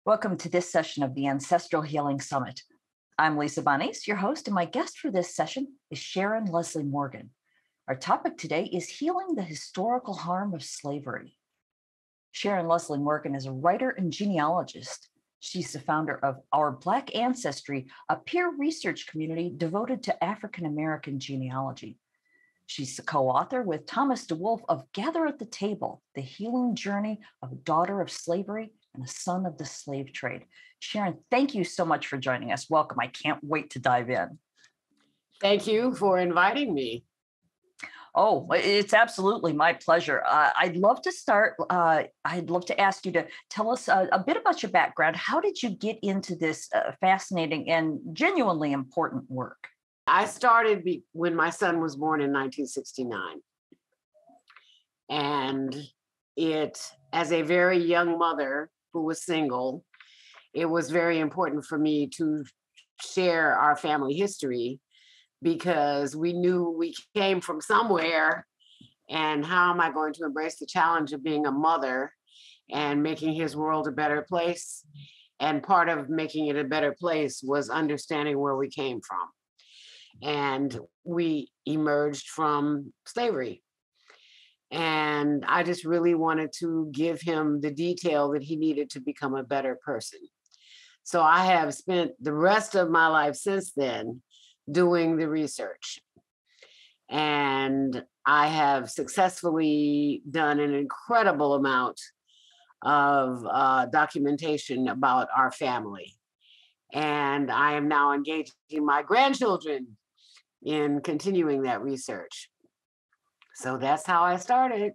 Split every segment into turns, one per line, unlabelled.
Welcome to this session of the Ancestral Healing Summit. I'm Lisa Bonis, your host, and my guest for this session is Sharon Leslie Morgan. Our topic today is healing the historical harm of slavery. Sharon Leslie Morgan is a writer and genealogist. She's the founder of Our Black Ancestry, a peer research community devoted to African American genealogy. She's the co-author with Thomas DeWolf of Gather at the Table, The Healing Journey of a Daughter of Slavery and a Son of the Slave Trade. Sharon, thank you so much for joining us. Welcome. I can't wait to dive in.
Thank you for inviting me.
Oh, it's absolutely my pleasure. I'd love to start. I'd love to ask you to tell us a bit about your background. How did you get into this fascinating and genuinely important work?
I started when my son was born in 1969. And as a very young mother who was single, it was very important for me to share our family history because we knew we came from somewhere, and how am I going to embrace the challenge of being a mother and making his world a better place? And part of making it a better place was understanding where we came from. And we emerged from slavery. And I just really wanted to give him the detail that he needed to become a better person. So I have spent the rest of my life since then doing the research. And I have successfully done an incredible amount of documentation about our family. And I am now engaging my grandchildren in continuing that research. So that's how I started.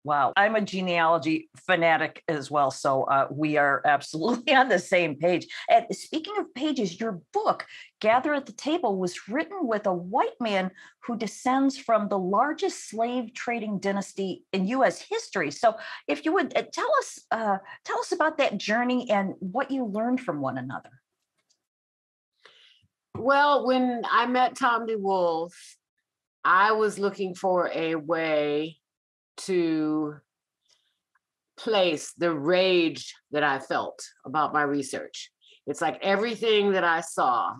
Wow. I'm a genealogy fanatic as well. So we are absolutely on the same page. And speaking of pages, your book, Gather at the Table, was written with a white man who descends from the largest slave trading dynasty in U.S. history. So if you would tell us about that journey and what you learned from one another.
Well, when I met Tom DeWolf, I was looking for a way to place the rage that I felt about my research. It's like everything that I saw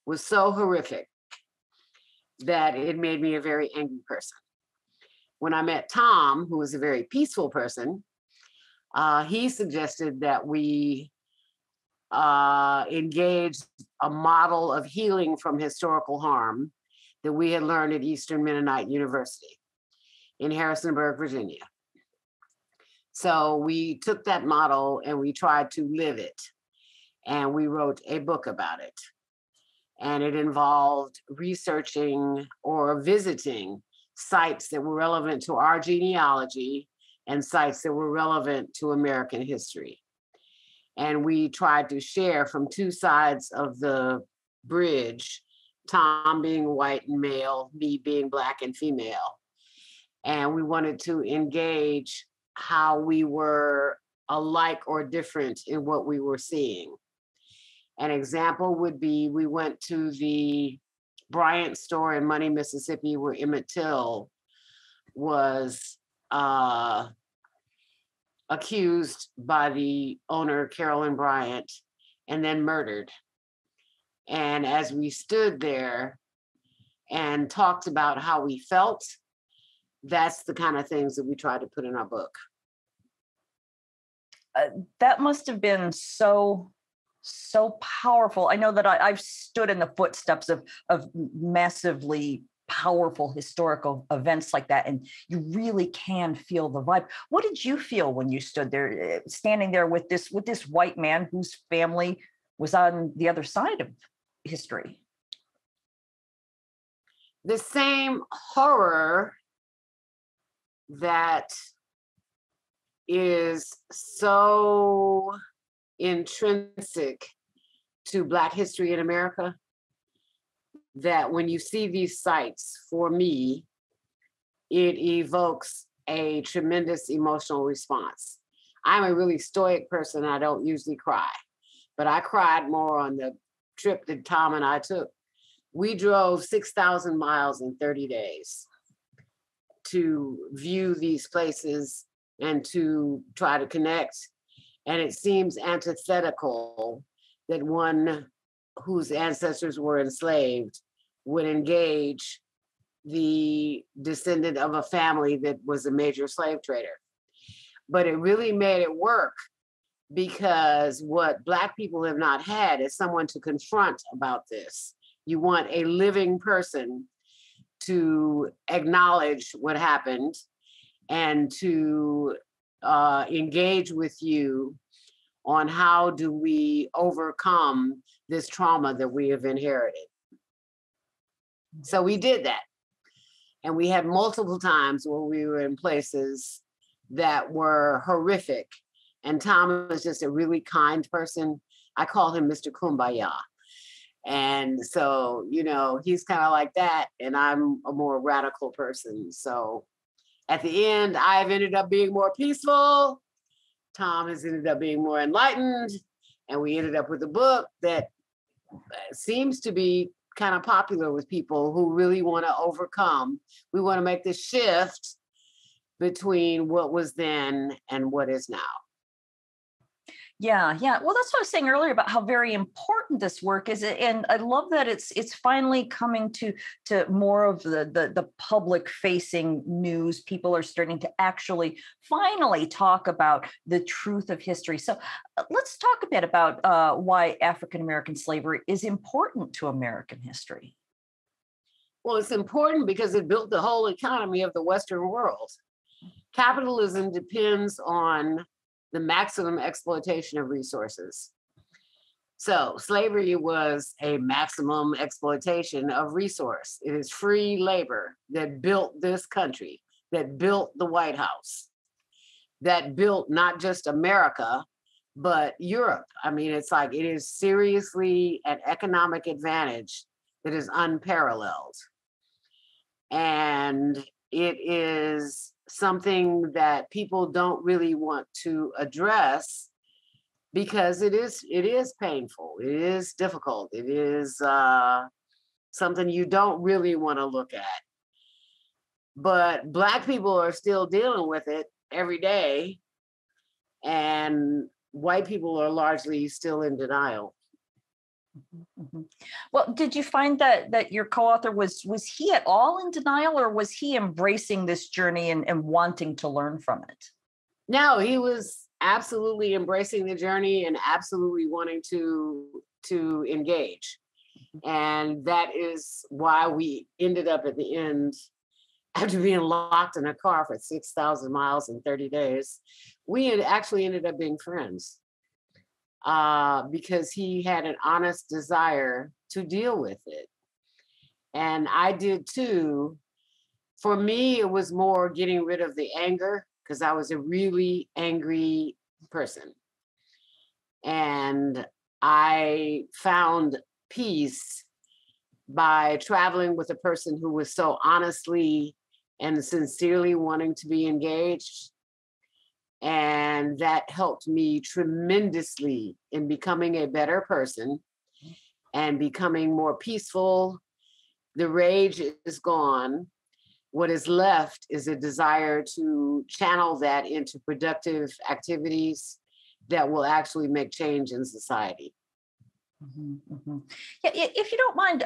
was so horrific that it made me a very angry person. When I met Tom, who was a very peaceful person, he suggested that we engage a model of healing from historical harm that we had learned at Eastern Mennonite University in Harrisonburg, Virginia. So we took that model and we tried to live it. And we wrote a book about it. And it involved researching or visiting sites that were relevant to our genealogy and sites that were relevant to American history. And we tried to share from two sides of the bridge, Tom being white and male, me being Black and female. And we wanted to engage how we were alike or different in what we were seeing. An example would be, we went to the Bryant store in Money, Mississippi, where Emmett Till was accused by the owner, Carolyn Bryant, and then murdered. And as we stood there and talked about how we felt, that's the kind of things that we try to put in our book.
That must have been so powerful. I know that I've stood in the footsteps of massively powerful historical events like that, and you really can feel the vibe. What did you feel when you stood there, standing there with this white man whose family was on the other side of history?
The same horror that is so intrinsic to Black history in America, that when you see these sites, for me, it evokes a tremendous emotional response. I'm a really stoic person. I don't usually cry, but I cried more on the trip that Tom and I took. We drove 6,000 miles in 30 days to view these places and to try to connect And it seems antithetical that one whose ancestors were enslaved would engage the descendant of a family that was a major slave trader. But it really made it work because what Black people have not had is someone to confront about this. You want a living person to acknowledge what happened and to engage with you on how do we overcome this trauma that we have inherited. So we did that. And we had multiple times where we were in places that were horrific. And Tom is just a really kind person. I call him Mr. Kumbaya. And so, you know, he's kind of like that. And I'm a more radical person. So at the end, I've ended up being more peaceful. Tom has ended up being more enlightened. And we ended up with a book that seems to be kind of popular with people who really want to overcome. We want to make the shift between what was then and what is now.
Yeah. Well, that's what I was saying earlier about how very important this work is, and I love that it's finally coming to more of the public facing news. People are starting to actually finally talk about the truth of history. So let's talk a bit about why African American slavery is important to American history.
Well, it's important because it built the whole economy of the Western world. Capitalism depends on the maximum exploitation of resources. So slavery was a maximum exploitation of resource. It is free labor that built this country, that built the White House, that built not just America, but Europe. I mean, it's like, it is seriously an economic advantage that is unparalleled. And it is something that people don't really want to address because it is painful, it is difficult, it is something you don't really want to look at. But Black people are still dealing with it every day, and white people are largely still in denial.
Mm-hmm. Well, did you find that your co-author was he at all in denial, or was he embracing this journey and wanting to learn from it?
No, he was absolutely embracing the journey and absolutely wanting to engage. And that is why we ended up at the end, after being locked in a car for 6,000 miles in 30 days, we had actually ended up being friends. Because he had an honest desire to deal with it. And I did too. For me, it was more getting rid of the anger because I was a really angry person. And I found peace by traveling with a person who was so honestly and sincerely wanting to be engaged. And that helped me tremendously in becoming a better person and becoming more peaceful. The rage is gone. What is left is a desire to channel that into productive activities that will actually make change in society.
Mm-hmm, mm-hmm. Yeah, if you don't mind,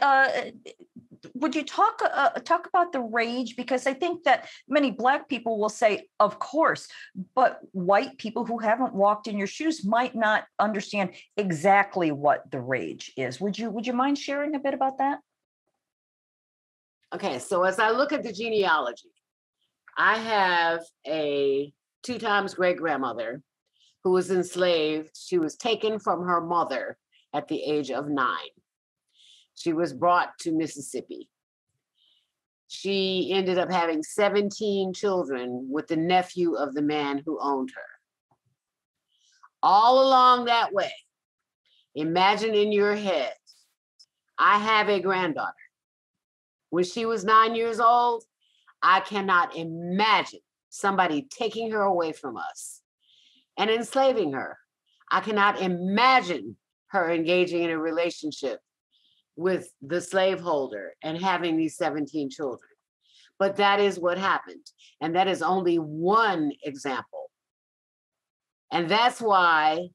would you talk about the rage? Because I think that many Black people will say, of course, but white people who haven't walked in your shoes might not understand exactly what the rage is. Would you mind sharing a bit about that?
Okay, so as I look at the genealogy, I have a 2 times great grandmother who was enslaved. She was taken from her mother at the age of 9. She was brought to Mississippi. She ended up having 17 children with the nephew of the man who owned her. All along that way, imagine in your head, I have a granddaughter. When she was 9 years old, I cannot imagine somebody taking her away from us and enslaving her. I cannot imagine her engaging in a relationship with the slaveholder and having these 17 children. But that is what happened. And that is only one example And that's why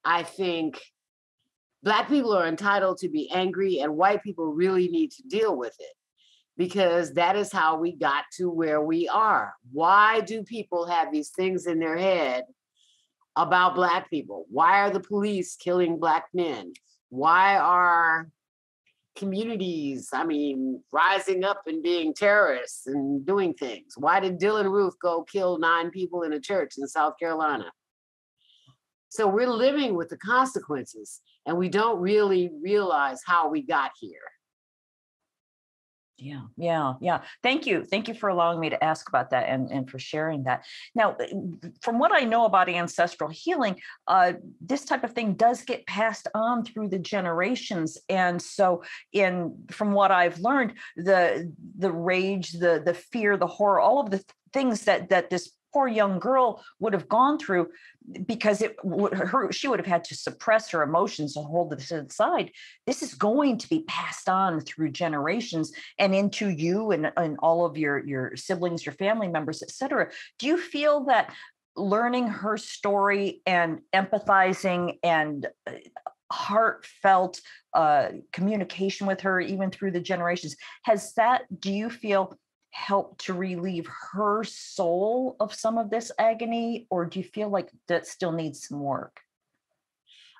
I think Black people are entitled to be angry and white people really need to deal with it, because that is how we got to where we are. Why do people have these things in their head about Black people? Why are the police killing Black men? Why are communities, rising up and being terrorists and doing things? Why did Dylan Roof go kill 9 people in a church in South Carolina? So we're living with the consequences, and we don't really realize how we got here.
Yeah. Thank you for allowing me to ask about that and for sharing that. Now, from what I know about ancestral healing, this type of thing does get passed on through the generations. And so from what I've learned, the rage, the fear, the horror, all of the things that this poor young girl would have gone through, because she would have had to suppress her emotions and hold it aside. This is going to be passed on through generations and into you and all of your siblings, your family members, et cetera. Do you feel that learning her story and empathizing and heartfelt communication with her, even through the generations, do you feel, help to relieve her soul of some of this agony, or do you feel like that still needs some work?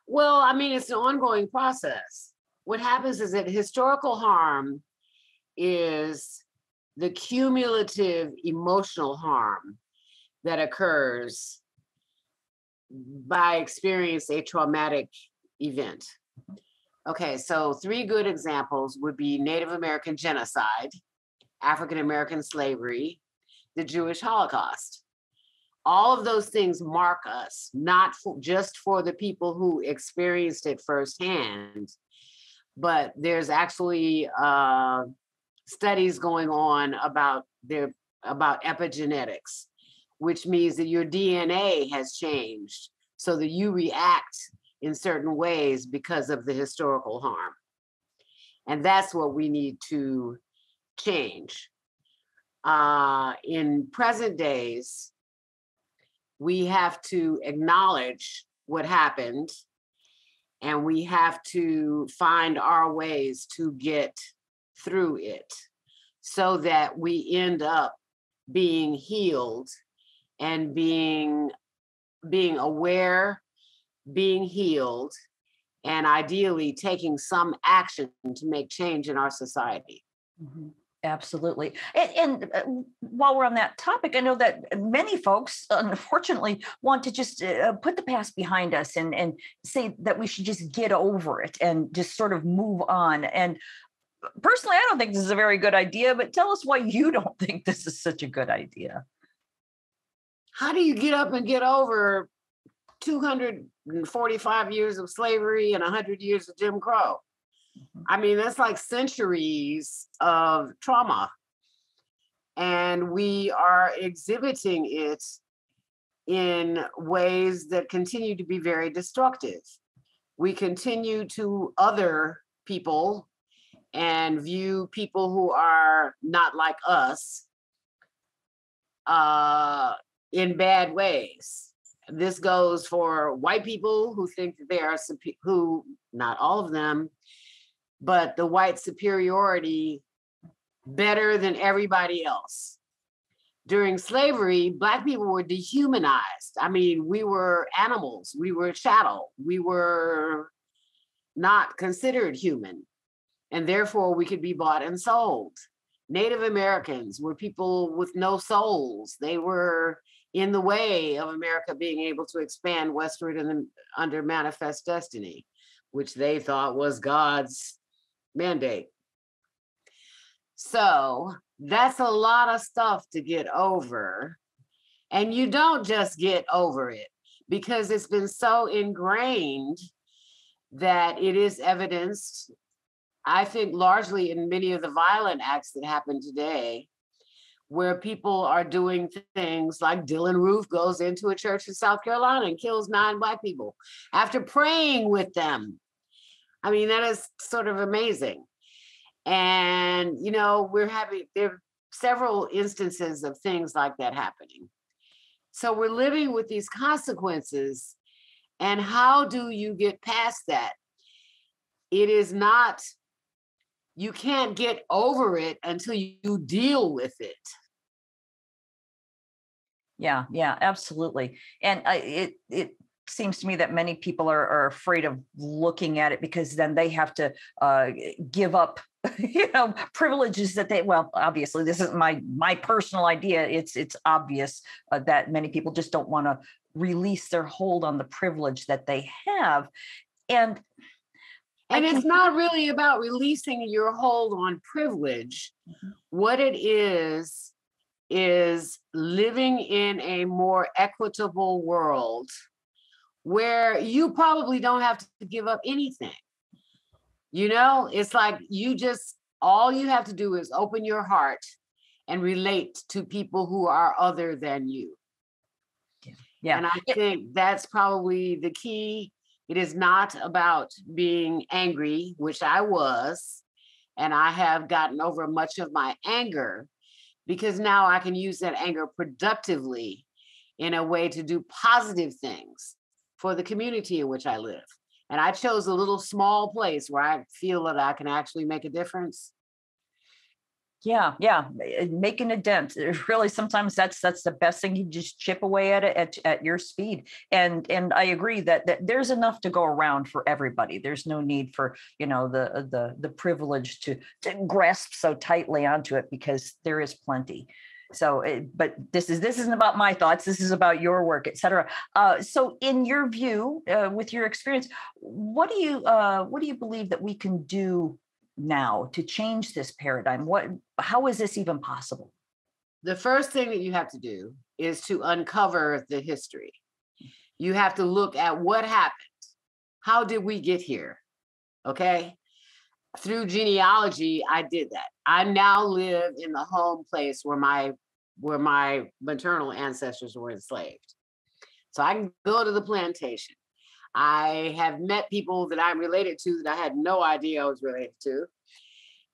Well, it's an ongoing process. What happens is that historical harm is the cumulative emotional harm that occurs by experiencing a traumatic event. Okay, so 3 good examples would be Native American genocide, African American slavery, the Jewish Holocaust. All of those things mark us, not just for the people who experienced it firsthand, but there's actually studies going on about epigenetics, which means that your DNA has changed so that you react in certain ways because of the historical harm. And that's what we need to change. In present days, we have to acknowledge what happened, and we have to find our ways to get through it so that we end up being healed and being aware, being healed, and ideally taking some action to make change in our society.
Mm-hmm. Absolutely. And while we're on that topic, I know that many folks, unfortunately, want to just put the past behind us and say that we should just get over it and just sort of move on. And personally, I don't think this is a very good idea, but tell us why you don't think this is such a good idea.
How do you get up and get over 245 years of slavery and 100 years of Jim Crow? That's like centuries of trauma, and we are exhibiting it in ways that continue to be very destructive. We continue to other people and view people who are not like us in bad ways. This goes for white people who think that they are, who, not all of them, but the white superiority better than everybody else. During slavery, Black people were dehumanized. We were animals, we were chattel, we were not considered human, and therefore we could be bought and sold. Native Americans were people with no souls. They were in the way of America being able to expand westward under manifest destiny, which they thought was God's mandate. So that's a lot of stuff to get over. And you don't just get over it, because it's been so ingrained that it is evidenced, I think, largely in many of the violent acts that happen today, where people are doing things like Dylan Roof goes into a church in South Carolina and kills 9 Black people after praying with them. That is sort of amazing. And, there are several instances of things like that happening. So we're living with these consequences. And how do you get past that? It is not, you can't get over it until you deal with it.
Yeah, yeah, absolutely. And it seems to me that many people are afraid of looking at it because then they have to give up, privileges that they. Well, obviously, this is my personal idea. It's obvious that many people just don't want to release their hold on the privilege that they have, and
And it's not really about releasing your hold on privilege.
Mhm.
What it is living in a more equitable world where you probably don't have to give up anything. It's like all you have to do is open your heart and relate to people who are other than you.
Yeah.
And I think that's probably the key. It is not about being angry, which I was, and I have gotten over much of my anger because now I can use that anger productively in a way to do positive things for the community in which I live. And I chose a little small place where I feel that I can actually make a difference.
Yeah, making a dent. Really, sometimes that's the best thing. You just chip away at it at your speed. And I agree that there's enough to go around for everybody. There's no need for the privilege to grasp so tightly onto it because there is plenty. So, but this isn't about my thoughts. This is about your work, et cetera. So, in your view, with your experience, what do you believe that we can do now to change this paradigm? How is this even possible?
The first thing that you have to do is to uncover the history. You have to look at what happened. How did we get here? Okay. Through genealogy, I did that. I now live in the home place where my maternal ancestors were enslaved. So I can go to the plantation. I have met people that I'm related to that I had no idea I was related to.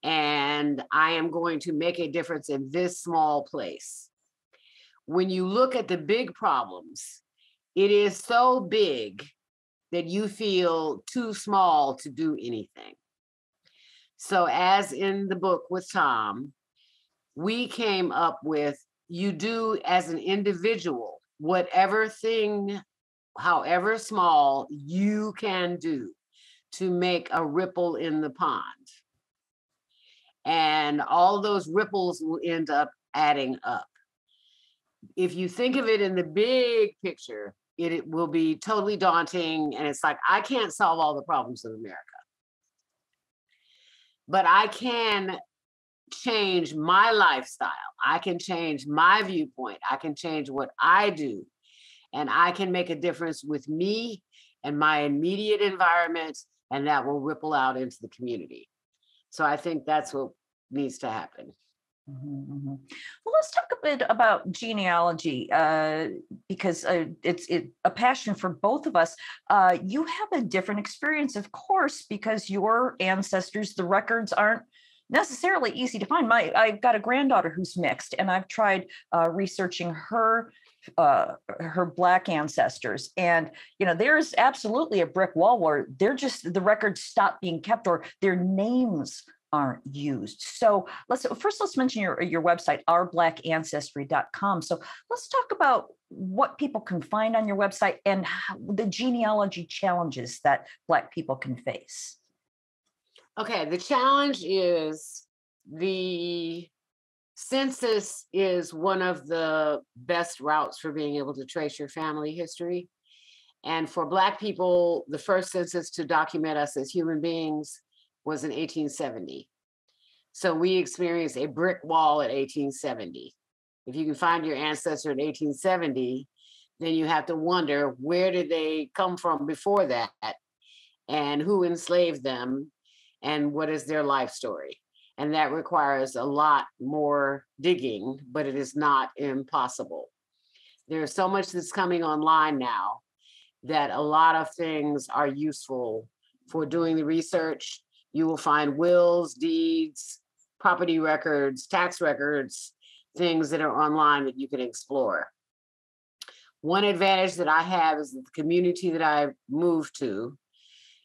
And I am going to make a difference in this small place. When you look at the big problems, it is so big that you feel too small to do anything. So, as in the book with Tom, we came up with you do as an individual, whatever thing, however small, you can do to make a ripple in the pond. And all those ripples will end up adding up. If you think of it in the big picture, it will be totally daunting. And it's like, I can't solve all the problems of America, but I can change my lifestyle. I can change my viewpoint. I can change what I do. And I can make a difference with me and my immediate environment, and that will ripple out into the community. So I think that's what needs to happen.
Mm-hmm. Well, let's talk a bit about genealogy because it's a passion for both of us. You have a different experience, of course, because your ancestors, the records aren't necessarily easy to find. I've got a granddaughter who's mixed, and I've tried researching her Black ancestors, and there's absolutely a brick wall where the records stop being kept or their names aren't used. So let's mention your website, ourbblackancestry.com. So let's talk about what people can find on your website and the genealogy challenges that Black people can face.
Okay, the challenge is the census is one of the best routes for being able to trace your family history. And for Black people, the first census to document us as human beings was in 1870. So we experienced a brick wall at 1870. If you can find your ancestor in 1870, then you have to wonder, where did they come from before that? And who enslaved them? And what is their life story? And that requires a lot more digging, but it is not impossible. There's so much that's coming online now that a lot of things are useful for doing the research. You will find wills, deeds, property records, tax records, things that are online that you can explore. One advantage that I have is that the community that I moved to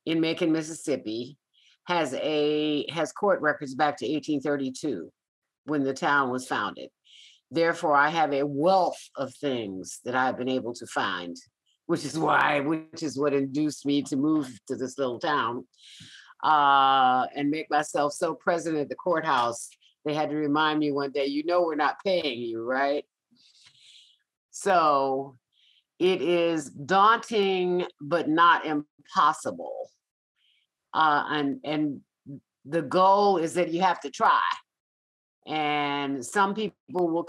in Macon, Mississippi, has court records back to 1832 when the town was founded. Therefore, I have a wealth of things that I've been able to find, which is what induced me to move to this little town and make myself so present at the courthouse. They had to remind me one day, we're not paying you, right? So it is daunting, but not impossible. And the goal is that you have to try. And some people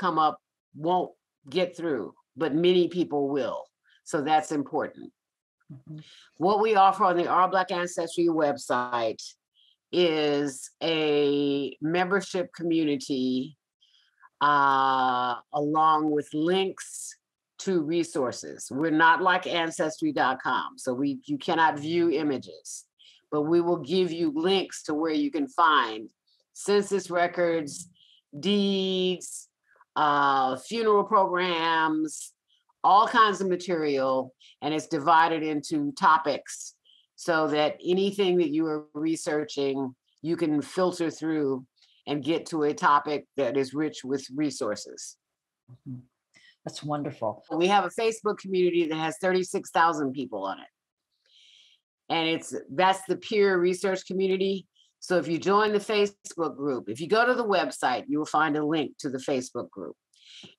won't get through, but many people will. So that's important. Mm-hmm. What we offer on the Our Black Ancestry website is a membership community along with links to resources. We're not like Ancestry.com, so you cannot view images, but we will give you links to where you can find census records, deeds, funeral programs, all kinds of material, and it's divided into topics so that anything that you are researching, you can filter through and get to a topic that is rich with resources.
Mm-hmm. That's wonderful.
We have a Facebook community that has 36,000 people on it. And that's the peer research community. So if you join the Facebook group, if you go to the website, you will find a link to the Facebook group.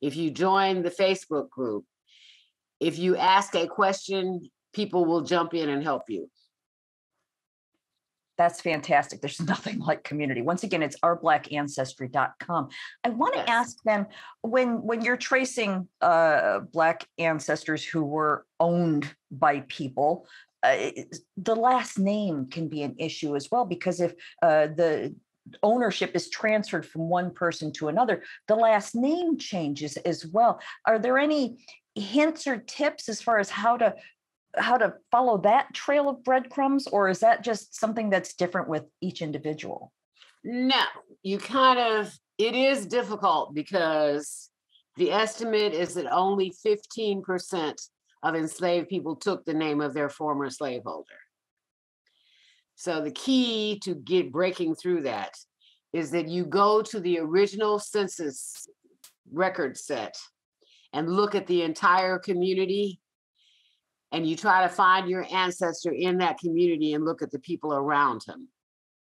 If you join the Facebook group, if you ask a question, people will jump in and help you.
That's fantastic. There's nothing like community. Once again, it's ourblackancestry.com. I want to ask then, when you're tracing Black ancestors who were owned by people, the last name can be an issue as well, because if the ownership is transferred from one person to another, the last name changes as well. Are there any hints or tips as far as how to follow that trail of breadcrumbs, or is that just something that's different with each individual?
No, it is difficult because the estimate is that only 15% of enslaved people took the name of their former slaveholder. So the key to breaking through that is that you go to the original census record set and look at the entire community, and you try to find your ancestor in that community and look at the people around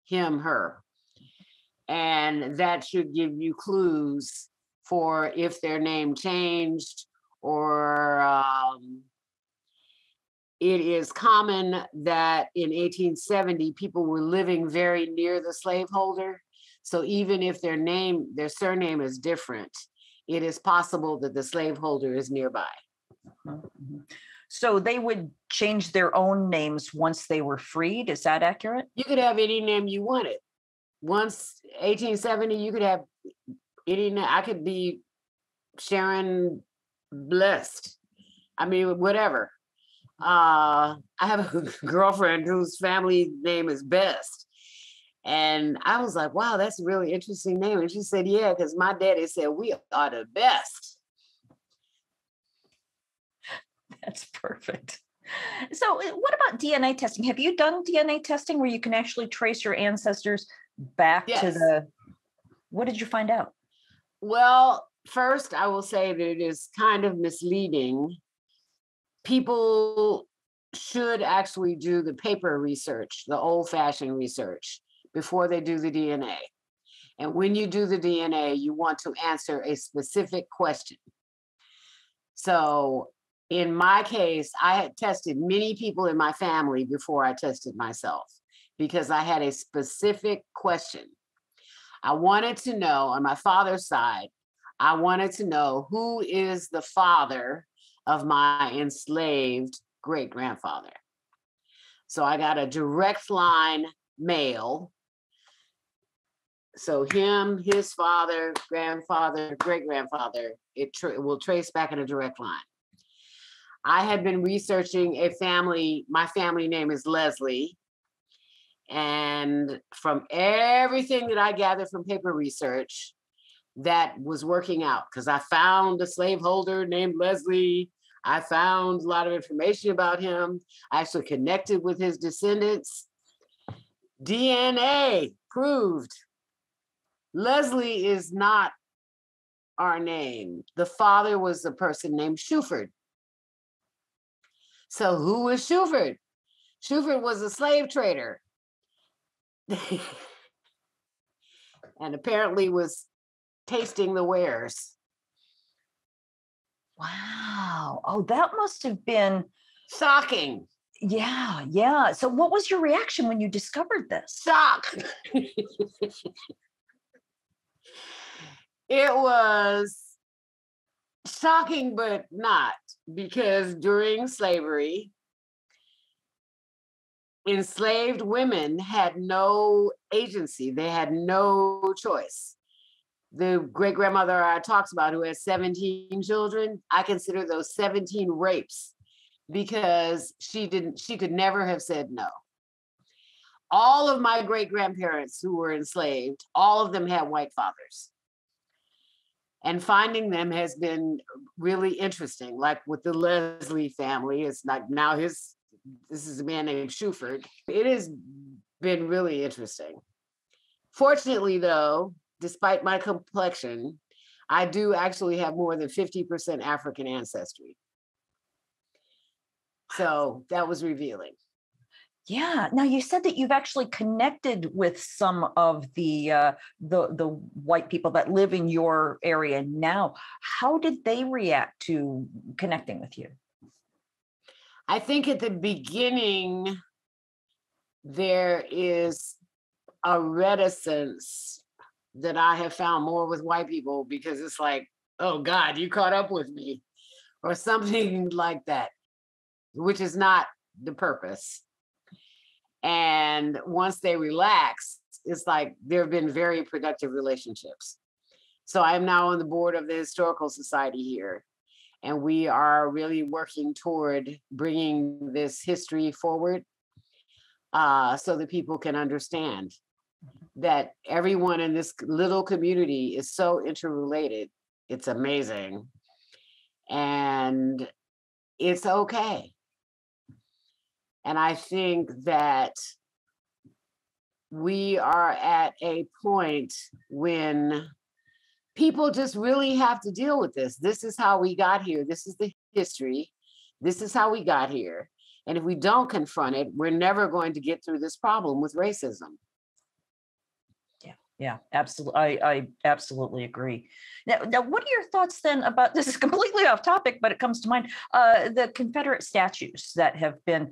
him, her. And that should give you clues for if their name changed, or it is common that in 1870, people were living very near the slaveholder. So even if their surname is different, it is possible that the slaveholder is nearby.
Mm-hmm. So they would change their own names once they were freed. Is that accurate?
You could have any name you wanted. Once 1870, you could have any name. I could be Sharon Blessed. I mean, whatever. I have a girlfriend whose family name is Best. And I was like, wow, that's a really interesting name. And she said, yeah, because my daddy said we are the best.
That's perfect. So what about DNA testing? Have you done DNA testing where you can actually trace your ancestors back to what did you find out?
Well, first, I will say that it is kind of misleading. People should actually do the paper research, the old-fashioned research, before they do the DNA. And when you do the DNA, you want to answer a specific question. So in my case, I had tested many people in my family before I tested myself, because I had a specific question. I wanted to know, on my father's side, I wanted to know who is the father of my enslaved great-grandfather. So I got a direct line male. So him, his father, grandfather, great-grandfather, it will trace back in a direct line. I had been researching a family, my family name is Leslie. And from everything that I gathered from paper research, that was working out, because I found a slaveholder named Leslie. I found a lot of information about him. I actually connected with his descendants. DNA proved Leslie is not our name. The father was a person named Shuford. So who was Shuford? Shuford was a slave trader. And apparently was tasting the wares.
Wow. Oh, that must have been
Shocking.
Yeah, yeah. So what was your reaction when you discovered this?
Shock. It was shocking, but not, because during slavery, enslaved women had no agency. They had no choice. The great grandmother I talked about, who had 17 children, I consider those 17 rapes, because she could never have said no. All of my great grandparents who were enslaved, all of them had white fathers. And finding them has been really interesting. Like with the Leslie family, it's like now this is a man named Shuford. It has been really interesting. Fortunately, though, despite my complexion, I do actually have more than 50% African ancestry. So that was revealing.
Yeah. Now you said that you've actually connected with some of the white people that live in your area now. How did they react to connecting with you?
I think at the beginning, there is a reticence that I have found more with white people, because it's like, oh God, you caught up with me, or something like that, which is not the purpose. And once they relax, it's like there have been very productive relationships. So I'm now on the board of the Historical Society here, and we are really working toward bringing this history forward, so that people can understand that everyone in this little community is so interrelated. It's amazing. And it's okay. And I think that we are at a point when people just really have to deal with this. This is how we got here. This is the history. This is how we got here. And if we don't confront it, we're never going to get through this problem with racism.
Yeah, absolutely. I absolutely agree. Now, what are your thoughts then about, this is completely off topic, but it comes to mind, the Confederate statues that have been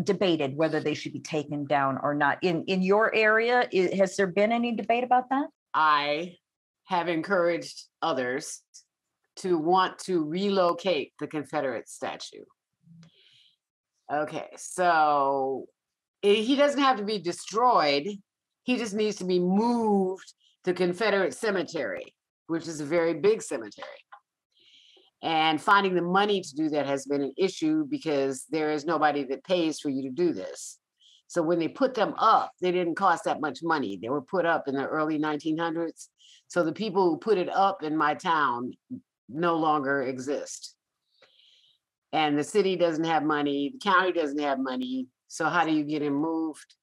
debated, whether they should be taken down or not. In your area, has there been any debate about that?
I have encouraged others to want to relocate the Confederate statue. Okay, so he doesn't have to be destroyed. He just needs to be moved to Confederate Cemetery, which is a very big cemetery. And finding the money to do that has been an issue, because there is nobody that pays for you to do this. So when they put them up, they didn't cost that much money. They were put up in the early 1900s. So the people who put it up in my town no longer exist. And the city doesn't have money, the county doesn't have money. So how do you get him moved?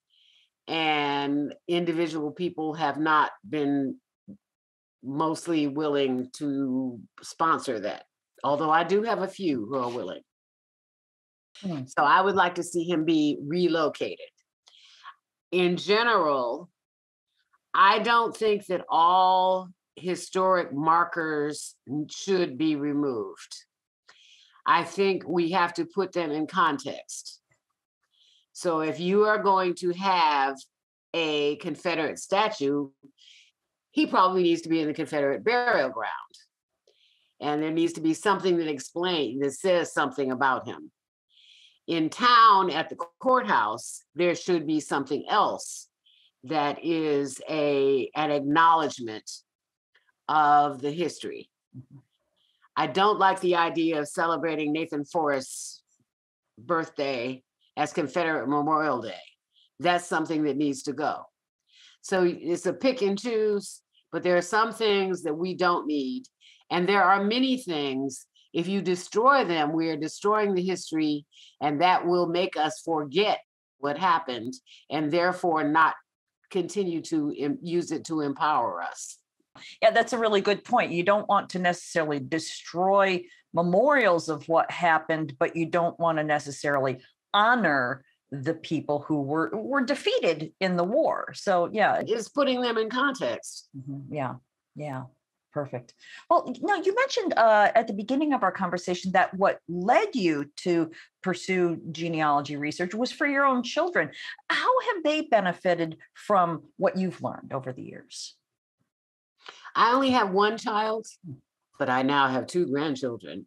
And individual people have not been mostly willing to sponsor that, although I do have a few who are willing. So I would like to see him be relocated. In general, I don't think that all historic markers should be removed. I think we have to put them in context. So if you are going to have a Confederate statue, he probably needs to be in the Confederate burial ground. And there needs to be something that says something about him. In town at the courthouse, there should be something else that is an acknowledgement of the history. I don't like the idea of celebrating Nathan Forrest's birthday as Confederate Memorial Day. That's something that needs to go. So it's a pick and choose, but there are some things that we don't need. And there are many things If you destroy them, we are destroying the history, and that will make us forget what happened and therefore not continue to use it to empower us.
Yeah, that's a really good point. You don't want to necessarily destroy memorials of what happened, but you don't want to necessarily honor the people who were defeated in the war. So yeah,
It's putting them in context.
Yeah, yeah, perfect. Well, now you mentioned at the beginning of our conversation that what led you to pursue genealogy research was for your own children. How have they benefited from what you've learned over the years?
I only have one child, but I now have 2 grandchildren.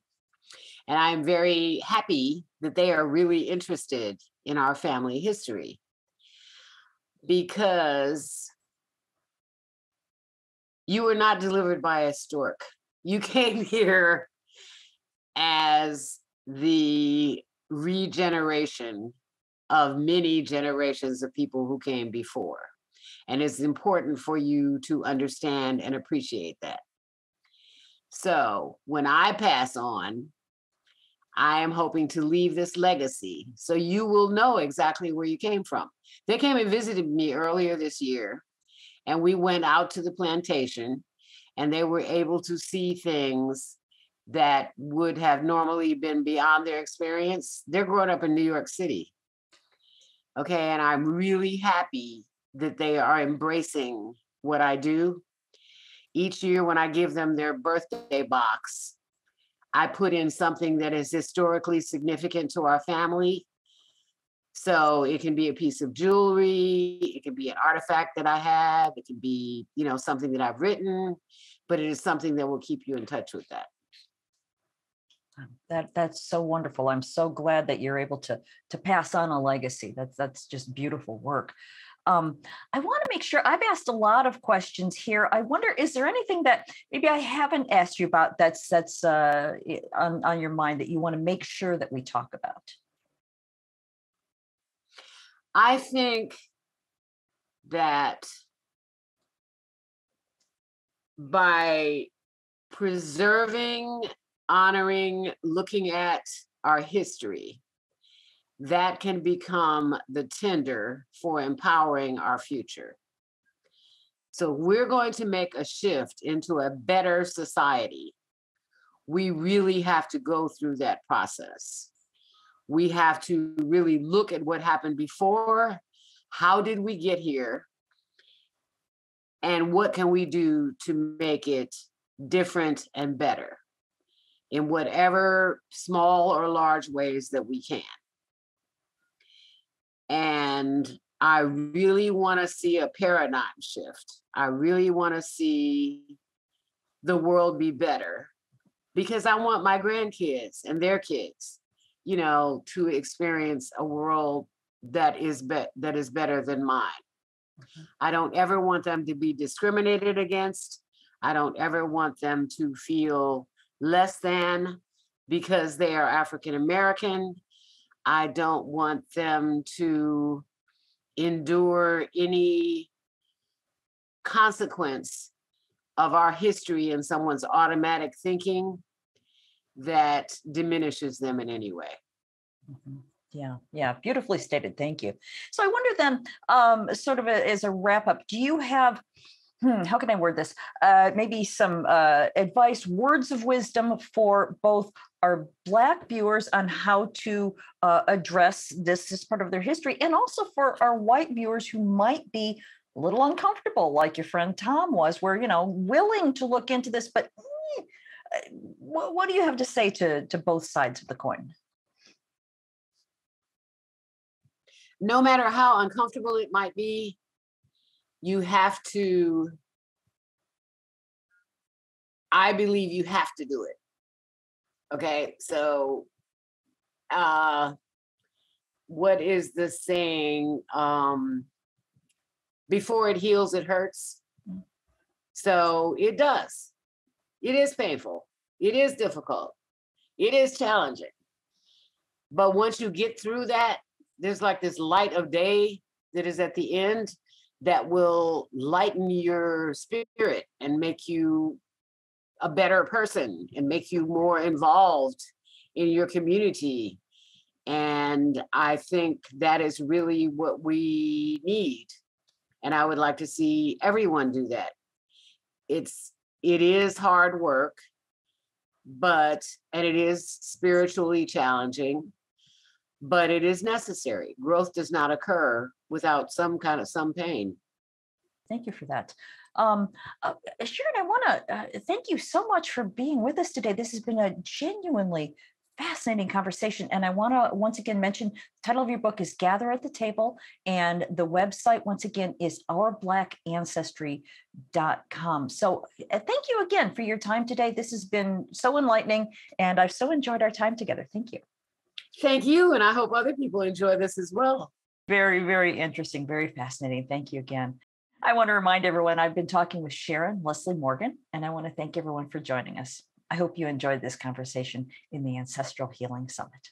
And I'm very happy that they are really interested in our family history, because you were not delivered by a stork. You came here as the regeneration of many generations of people who came before. And it's important for you to understand and appreciate that. So when I pass on, I am hoping to leave this legacy so you will know exactly where you came from. They came and visited me earlier this year, and we went out to the plantation, and they were able to see things that would have normally been beyond their experience. They're growing up in New York City. Okay, and I'm really happy that they are embracing what I do. Each year when I give them their birthday box, I put in something that is historically significant to our family. So it can be a piece of jewelry, it can be an artifact that I have, it can be, something that I've written, but it is something that will keep you in touch with that.
That's so wonderful. I'm so glad that you're able to pass on a legacy. That's just beautiful work. I want to make sure I've asked a lot of questions here. I wonder, is there anything that maybe I haven't asked you about that's on your mind that you want to make sure that we talk about?
I think that by preserving, honoring, looking at our history, that can become the tinder for empowering our future. So we're going to make a shift into a better society. We really have to go through that process. We have to really look at what happened before. How did we get here? And what can we do to make it different and better in whatever small or large ways that we can? And I really want to see a paradigm shift. I really want to see the world be better, because I want my grandkids and their kids, to experience a world that is better than mine. Mm-hmm. I don't ever want them to be discriminated against. I don't ever want them to feel less than because they are African American. I don't want them to endure any consequence of our history in someone's automatic thinking that diminishes them in any way.
Mm-hmm. Yeah, beautifully stated. Thank you. So I wonder then, sort of as a wrap up, do you have, how can I word this? Maybe some advice, words of wisdom for both our Black viewers on how to address this as part of their history, and also for our white viewers who might be a little uncomfortable, like your friend Tom was, where, willing to look into this, but what do you have to say to both sides of the coin?
No matter how uncomfortable it might be, I believe you have to do it. Okay, so what is the saying? Before it heals, it hurts. So it does. It is painful. It is difficult. It is challenging. But once you get through that, there's like this light of day that is at the end that will lighten your spirit and make you a better person and make you more involved in your community. And I think that is really what we need. And I would like to see everyone do that. It is hard work, and it is spiritually challenging, but it is necessary. Growth does not occur without some pain.
Thank you for that. Sharon, I want to thank you so much for being with us today. This has been a genuinely fascinating conversation. And I want to once again mention the title of your book is Gather at the Table. And the website, once again, is OurBlackAncestry.com. So thank you again for your time today. This has been so enlightening, and I've so enjoyed our time together. Thank you.
Thank you. And I hope other people enjoy this as well.
Very, very interesting, very fascinating. Thank you again. I want to remind everyone I've been talking with Sharon Leslie Morgan, and I want to thank everyone for joining us. I hope you enjoyed this conversation in the Ancestral Healing Summit.